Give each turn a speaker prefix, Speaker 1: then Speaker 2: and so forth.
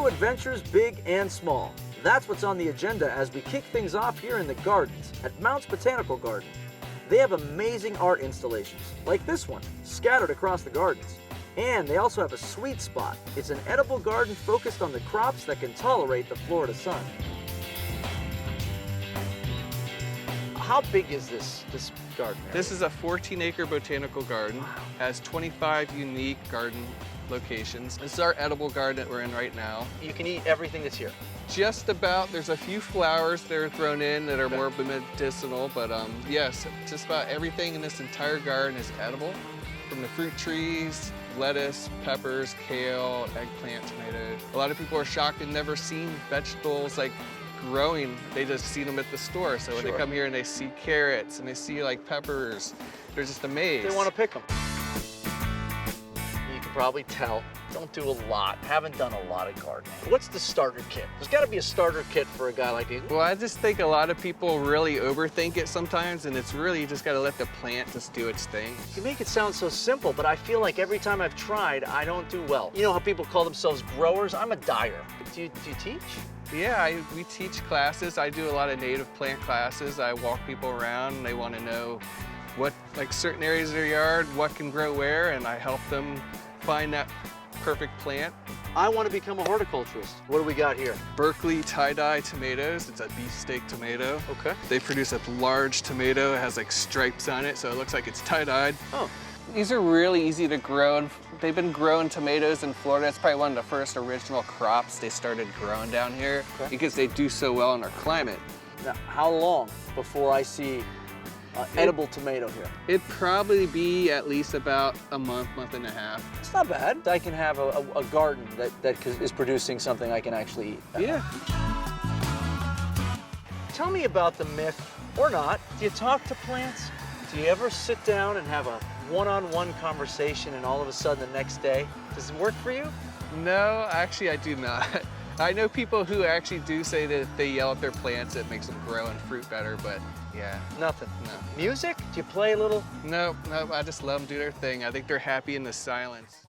Speaker 1: new adventures, big and small. That's what's on the agenda as we kick things off here in the gardens at Mounts Botanical Garden. They have amazing art installations, like this one, scattered across the gardens. And they also have a sweet spot. It's an edible garden focused on the crops that can tolerate the Florida sun. How big is this garden area?
Speaker 2: This is a 14-acre botanical garden.
Speaker 1: Wow.
Speaker 2: Has 25 unique garden locations. This is our edible garden that we're in right now.
Speaker 1: You can eat everything that's here.
Speaker 2: Just about, there's a few flowers that are thrown in that are more medicinal, but yes, just about everything in this entire garden is edible. From the fruit trees, lettuce, peppers, kale, eggplant, tomatoes. A lot of people are shocked and never seen vegetables like growing. They just see them at the store. So when they come here and they see carrots and they see like peppers, they're just amazed.
Speaker 1: They want to pick them. You can probably tell, don't do a lot, haven't done a lot of gardening. What's the starter kit? There's got to be a starter kit for a guy like you.
Speaker 2: Well, I just think a lot of people really overthink it sometimes, and it's really you just got to let the plant just do its thing.
Speaker 1: You make it sound so simple, but I feel like every time I've tried, I don't do well. You know how people call themselves growers? I'm a dyer. Do you teach?
Speaker 2: Yeah, we teach classes. I do a lot of native plant classes. I walk people around and they want to know what, like certain areas of their yard, what can grow where, and I help them find that perfect plant.
Speaker 1: I want to become a horticulturist. What do we got here?
Speaker 2: Berkeley tie-dye tomatoes. It's a beefsteak tomato.
Speaker 1: Okay.
Speaker 2: They produce a large tomato. It has like stripes on it, so it looks like it's tie-dyed.
Speaker 1: Oh.
Speaker 2: These are really easy to grow, and they've been growing tomatoes in Florida. It's probably one of the first original crops they started growing down here because they do so well in our climate.
Speaker 1: Now, how long before I see edible tomato here?
Speaker 2: It'd probably be at least about a month, month and a half.
Speaker 1: It's not bad. I can have a garden that is producing something I can actually eat.
Speaker 2: Yeah.
Speaker 1: Tell me about the myth, or not. Do you talk to plants? Do you ever sit down and have a one-on-one conversation and all of a sudden the next day? Does it work for you?
Speaker 2: No, actually I do not. I know people who actually do say that they yell at their plants, it makes them grow and fruit better, but yeah.
Speaker 1: Nothing?
Speaker 2: No.
Speaker 1: Music? Do you play a little?
Speaker 2: No, I just let them do their thing. I think they're happy in the silence.